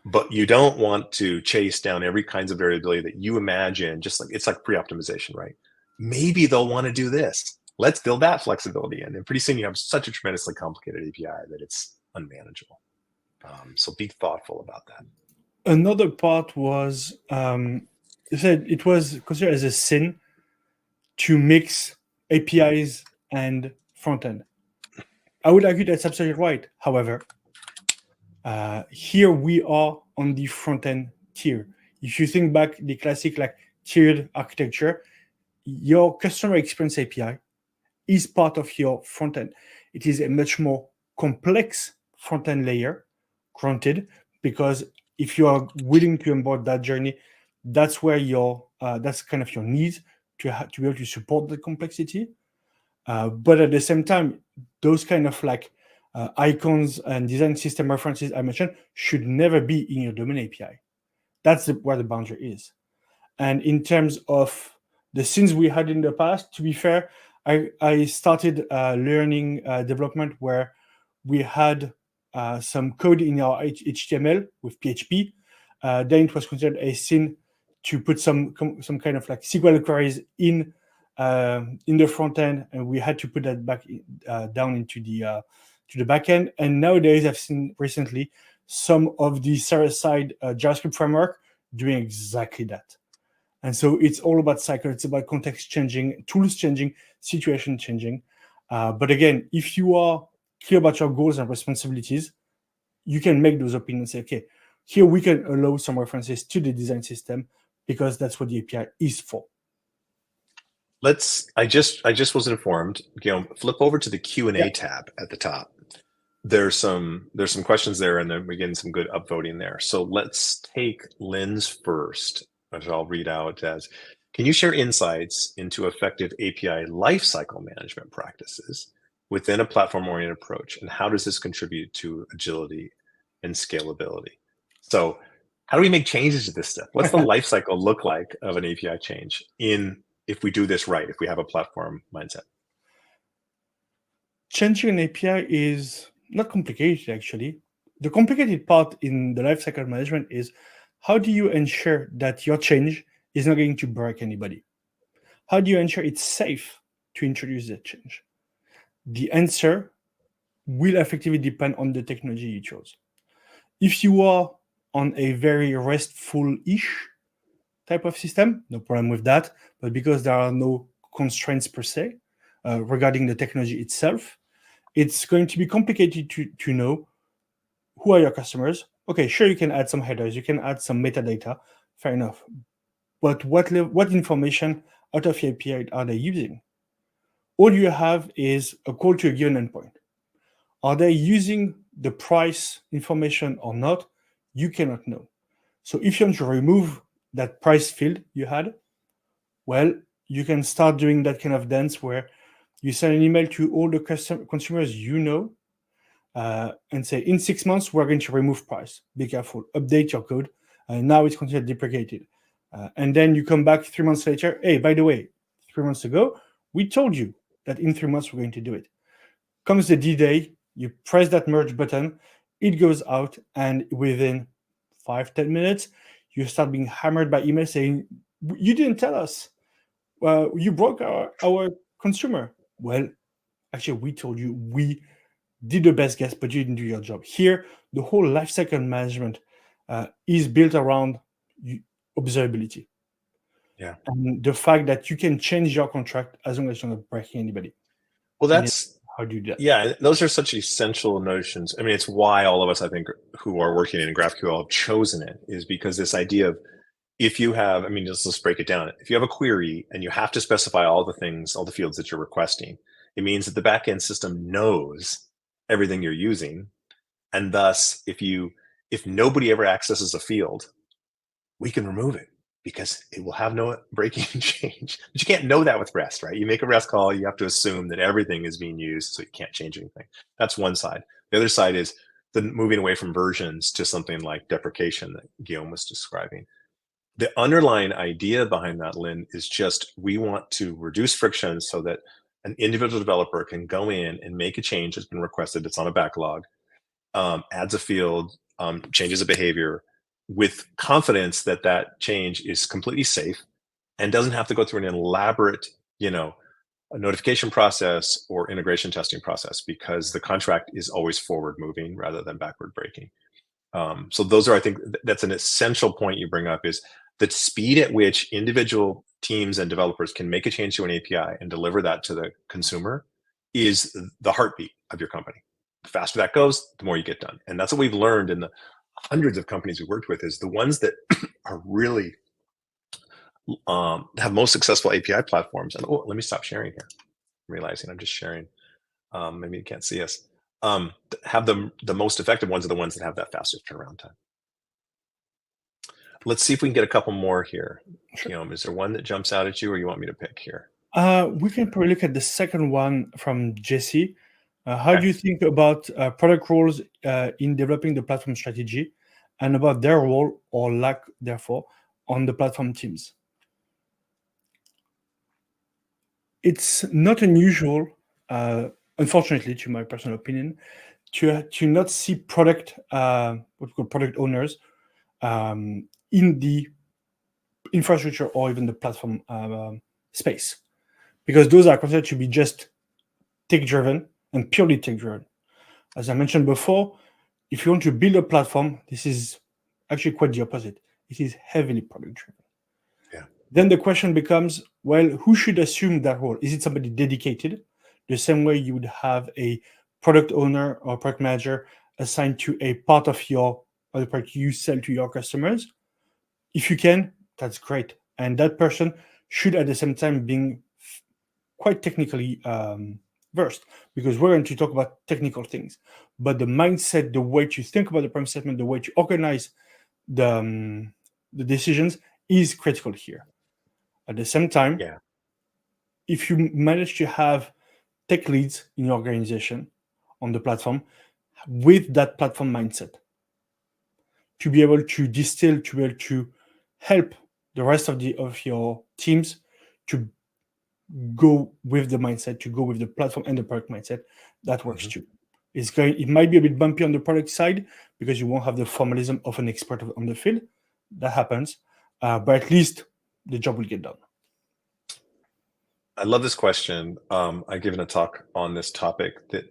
But you don't want to chase down every kinds of variability that you imagine, just like it's like pre-optimization, right? Maybe they'll want to do this. Let's build that flexibility in. And pretty soon you have such a tremendously complicated API that it's unmanageable. So be thoughtful about that. Another part was, you said it was considered as a sin to mix APIs and front-end. I would argue that's absolutely right. However, here we are on the front-end tier. If you think back the classic like tiered architecture, your customer experience API is part of your front-end. It is a much more complex front-end layer, granted, because if you are willing to onboard that journey, that's where that's kind of your need to be able to support the complexity. But at the same time, those kind of like icons and design system references I mentioned should never be in your domain API. That's where the boundary is. And in terms of the sins we had in the past, to be fair, I started learning development where we had some code in our HTML with PHP. Then it was considered a sin to put some kind of like SQL queries in the front end, and we had to put that back down into the back end. And nowadays, I've seen recently some of the server-side JavaScript framework doing exactly that. And so it's all about cycle. It's about context changing, tools changing, situation changing. But again, if you are clear about your goals and responsibilities, you can make those opinions. Say, okay, here we can allow some references to the design system because that's what the API is for. I just was informed, Guillaume, flip over to the Q&A tab at the top. There's some questions there, and then we're getting some good upvoting there. So let's take Lynn's first, which I'll read out as, can you share insights into effective API lifecycle management practices within a platform-oriented approach? And how does this contribute to agility and scalability? So how do we make changes to this stuff? What's the lifecycle look like of an API change if we do this right, if we have a platform mindset? Changing an API is not complicated, actually. The complicated part in the lifecycle management is how do you ensure that your change is not going to break anybody? How do you ensure it's safe to introduce that change? The answer will effectively depend on the technology you chose. If you are on a very RESTful-ish type of system, no problem with that. But because there are no constraints per se regarding the technology itself, it's going to be complicated to know who are your customers. Okay, sure, you can add some headers, you can add some metadata, fair enough. But what information out of your API are they using? All you have is a call to a given endpoint. Are they using the price information or not? You cannot know. So if you want to remove that price field you had, well, you can start doing that kind of dance where you send an email to all the consumers you know and say, in 6 months, we're going to remove price. Be careful, update your code. Now it's considered deprecated. And then you come back 3 months later. Hey, by the way, 3 months ago, we told you that in 3 months we're going to do it. Comes the D-Day, you press that merge button, it goes out, and within 5-10 minutes, you start being hammered by email saying, you didn't tell us. You broke our consumer. Well, actually, we told you, we did the best guess, but you didn't do your job. Here, the whole lifecycle management is built around observability. Yeah. And the fact that you can change your contract as long as you're not breaking anybody. Well, that's how do you do that? Yeah, those are such essential notions. I mean, it's why all of us, I think, who are working in GraphQL have chosen it, is because this idea of if you have, I mean, let's break it down. If you have a query and you have to specify all the things, all the fields that you're requesting, it means that the backend system knows everything you're using. And thus, if nobody ever accesses a field, we can remove it because it will have no breaking change. But you can't know that with REST, right? You make a REST call, you have to assume that everything is being used, so you can't change anything. That's one side. The other side is the moving away from versions to something like deprecation that Guillaume was describing. The underlying idea behind that, Lynn, is just we want to reduce friction so that an individual developer can go in and make a change that's been requested, that's on a backlog, adds a field, changes a behavior, with confidence that that change is completely safe and doesn't have to go through an elaborate, a notification process or integration testing process, because the contract is always forward moving rather than backward breaking. So those are, I think that's an essential point you bring up, is the speed at which individual teams and developers can make a change to an API and deliver that to the consumer is the heartbeat of your company. The faster that goes, the more you get done. And that's what we've learned in the hundreds of companies we worked with, is the ones that are really have most successful API platforms. And let me stop sharing here. I'm realizing I'm just sharing. Maybe you can't see us. Have the most effective ones are the ones that have that fastest turnaround time. Let's see if we can get a couple more here. Sure. Guillaume, is there one that jumps out at you, or you want me to pick here? We can probably look at the second one from Jesse. How do you think about product roles in developing the platform strategy, and about their role or lack, therefore, on the platform teams? It's not unusual, unfortunately, to my personal opinion, to not see what we call product owners in the infrastructure or even the platform space, because those are considered to be just tech-driven and purely tech-driven. As I mentioned before, if you want to build a platform, this is actually quite the opposite. It is heavily product-driven. Yeah. Then the question becomes, well, who should assume that role? Is it somebody dedicated, the same way you would have a product owner or product manager assigned to a part of the product you sell to your customers? If you can, that's great. And that person should at the same time being quite technically versed, because we're going to talk about technical things. But the mindset, the way to think about the problem statement, the way to organize the decisions is critical here. At the same time, if you manage to have tech leads in your organization on the platform with that platform mindset, to be able to distill, to be able to help the rest of your teams to go with the mindset, to go with the platform and the product mindset, that works too. It might be a bit bumpy on the product side because you won't have the formalism of an expert on the field. That happens, but at least the job will get done. I love this question. I've given a talk on this topic that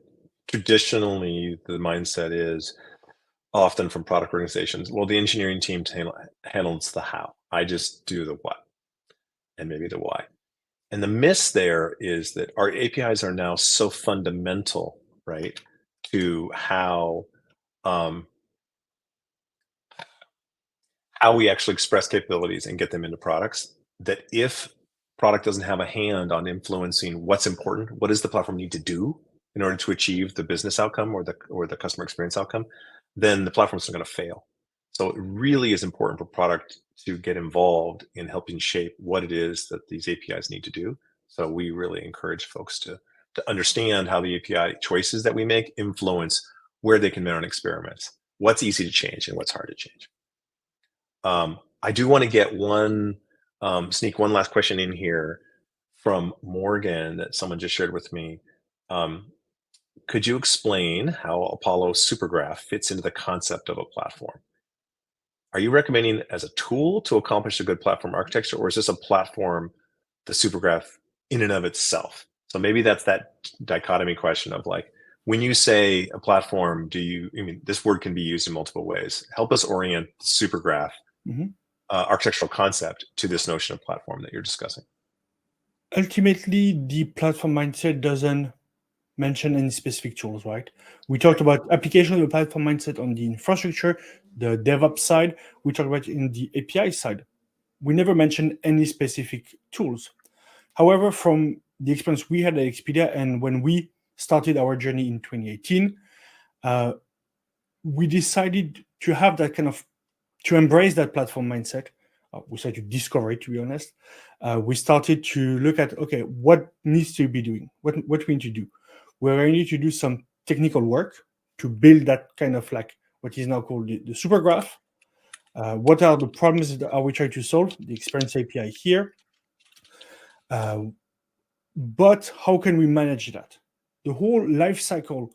traditionally the mindset is often from product organizations, well, the engineering team handles the how. I just do the what and maybe the why. And the miss there is that our APIs are now so fundamental, right, to how we actually express capabilities and get them into products, that if product doesn't have a hand on influencing what's important, what does the platform need to do in order to achieve the business outcome or the customer experience outcome, then the platform's going to fail. So it really is important for product to get involved in helping shape what it is that these APIs need to do. So we really encourage folks to understand how the API choices that we make influence where they can run experiments, what's easy to change and what's hard to change. I do want to get sneak one last question in here from Morgan that someone just shared with me. Could you explain how Apollo Supergraph fits into the concept of a platform? Are you recommending it as a tool to accomplish a good platform architecture, or is this a platform, the Supergraph in and of itself? So maybe that's that dichotomy question of like, when you say a platform, this word can be used in multiple ways. Help us orient the Supergraph architectural concept to this notion of platform that you're discussing. Ultimately, the platform mindset doesn't mention any specific tools, right? We talked about application of the platform mindset on the infrastructure, the DevOps side. We talked about in the API side. We never mentioned any specific tools. However, from the experience we had at Expedia and when we started our journey in 2018, we decided to have that to embrace that platform mindset. We started to discover it, to be honest. We started to look at, okay, what needs to be doing? What we need to do? We're going to need to do some technical work to build that kind of like what is now called the supergraph. What are the problems that are we trying to solve? The experience API here. But how can we manage that? The whole life cycle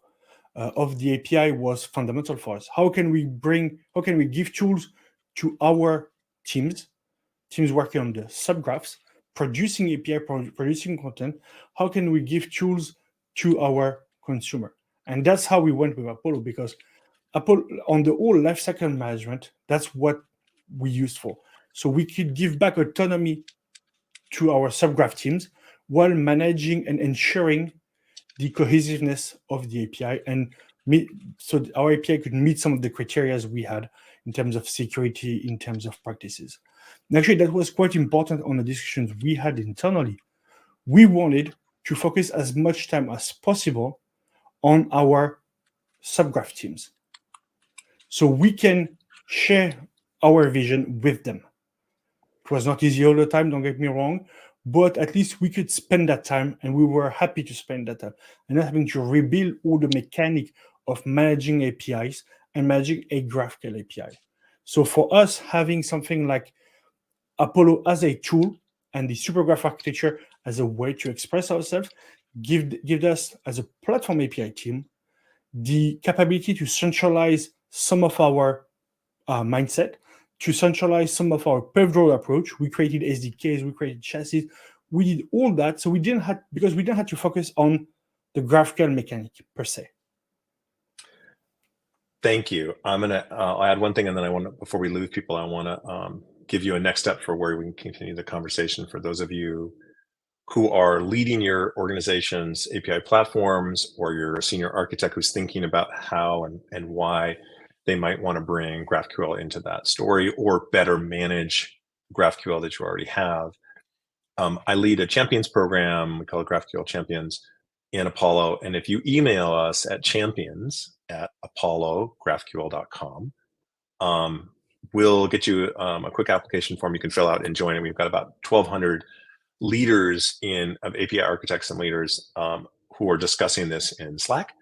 of the API was fundamental for us. How can we give tools to our teams working on the subgraphs, producing API, producing content? How can we give tools to our consumer? And that's how we went with Apollo, because Apollo, on the whole lifecycle management, that's what we used for. So we could give back autonomy to our subgraph teams while managing and ensuring the cohesiveness of the API, and so our API could meet some of the criteria we had in terms of security, in terms of practices. And actually, that was quite important on the discussions we had internally. We wanted to focus as much time as possible on our subgraph teams, so we can share our vision with them. It was not easy all the time, don't get me wrong, but at least we could spend that time, and we were happy to spend that time, and not having to rebuild all the mechanic of managing APIs and managing a GraphQL API. So for us, having something like Apollo as a tool and the supergraph architecture as a way to express ourselves give us, as a platform API team, the capability to centralize some of our mindset, to centralize some of our paved road approach. We created SDKs, we created chassis, we did all that, so we didn't have to focus on the GraphQL mechanic per se. Thank you. I'll add one thing, and then before we lose people, I want to give you a next step for where we can continue the conversation. For those of you who are leading your organization's API platforms, or you're a senior architect who's thinking about how and why they might want to bring GraphQL into that story, or better manage GraphQL that you already have. I lead a champions program, we call it GraphQL Champions, in Apollo. And if you email us at champions@apollographiql.com, we'll get you a quick application form you can fill out and join. And we've got about 1,200 leaders of API architects and leaders who are discussing this in Slack.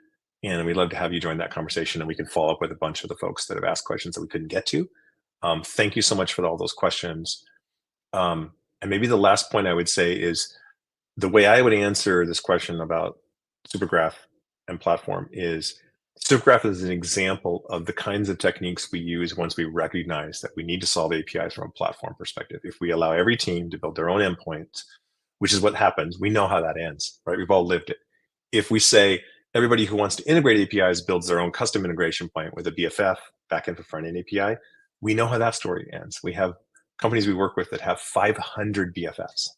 And we'd love to have you join that conversation, and we can follow up with a bunch of the folks that have asked questions that we couldn't get to. Thank you so much for all those questions. And maybe the last point I would say is the way I would answer this question about Supergraph and platform is supergraph is an example of the kinds of techniques we use once we recognize that we need to solve APIs from a platform perspective. If we allow every team to build their own endpoints, which is what happens, we know how that ends, right? We've all lived it. If we say everybody who wants to integrate APIs builds their own custom integration point with a BFF, backend for front-end API, we know how that story ends. We have companies we work with that have 500 BFFs.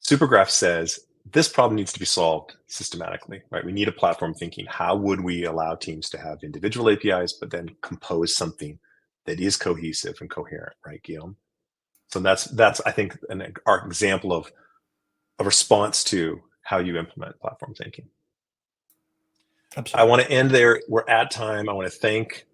Supergraph says this problem needs to be solved systematically, right? We need a platform thinking, how would we allow teams to have individual APIs, but then compose something that is cohesive and coherent, right, Guillaume? So that's I think, our example of a response to how you implement platform thinking. Absolutely. I want to end there. We're at time. I want to thank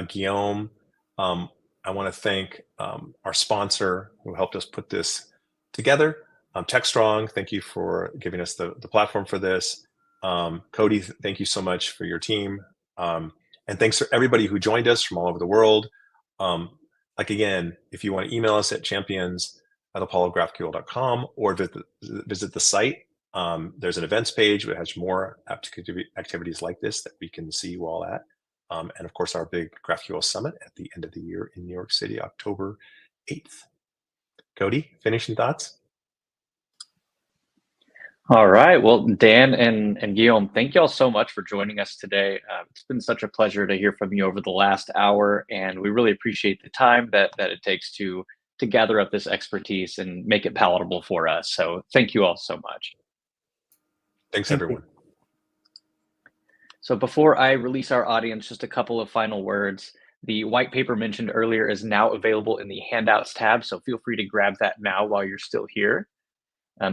Guillaume. I want to thank our sponsor who helped us put this together. Techstrong, thank you for giving us the platform for this. Cody, thank you so much for your team. And thanks for everybody who joined us from all over the world. Like again, if you want to email us at champions@apollographql.com or visit the site, there's an events page that has more activities like this that we can see you all at. And of course, our big GraphQL Summit at the end of the year in New York City, October 8th. Cody, finishing thoughts? All right. Well, Dan and Guillaume, thank you all so much for joining us today. It's been such a pleasure to hear from you over the last hour, and we really appreciate the time that it takes to gather up this expertise and make it palatable for us. So thank you all so much. Thanks, everyone. So before I release our audience, just a couple of final words. The white paper mentioned earlier is now available in the handouts tab, so feel free to grab that now while you're still here.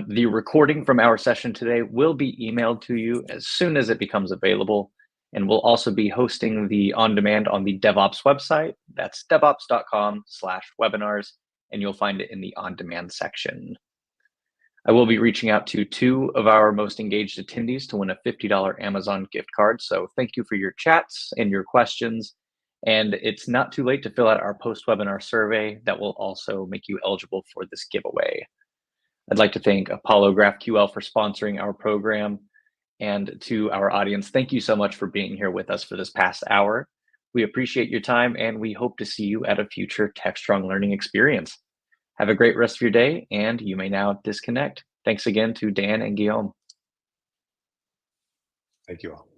The recording from our session today will be emailed to you as soon as it becomes available, and we'll also be hosting the on-demand on the DevOps website. That's devops.com/webinars, and you'll find it in the on-demand section. I will be reaching out to 2 of our most engaged attendees to win a $50 Amazon gift card. So thank you for your chats and your questions. And it's not too late to fill out our post-webinar survey that will also make you eligible for this giveaway. I'd like to thank Apollo GraphQL for sponsoring our program. And to our audience, thank you so much for being here with us for this past hour. We appreciate your time, and we hope to see you at a future Techstrong Learning Experience. Have a great rest of your day, and you may now disconnect. Thanks again to Dan and Guillaume. Thank you all.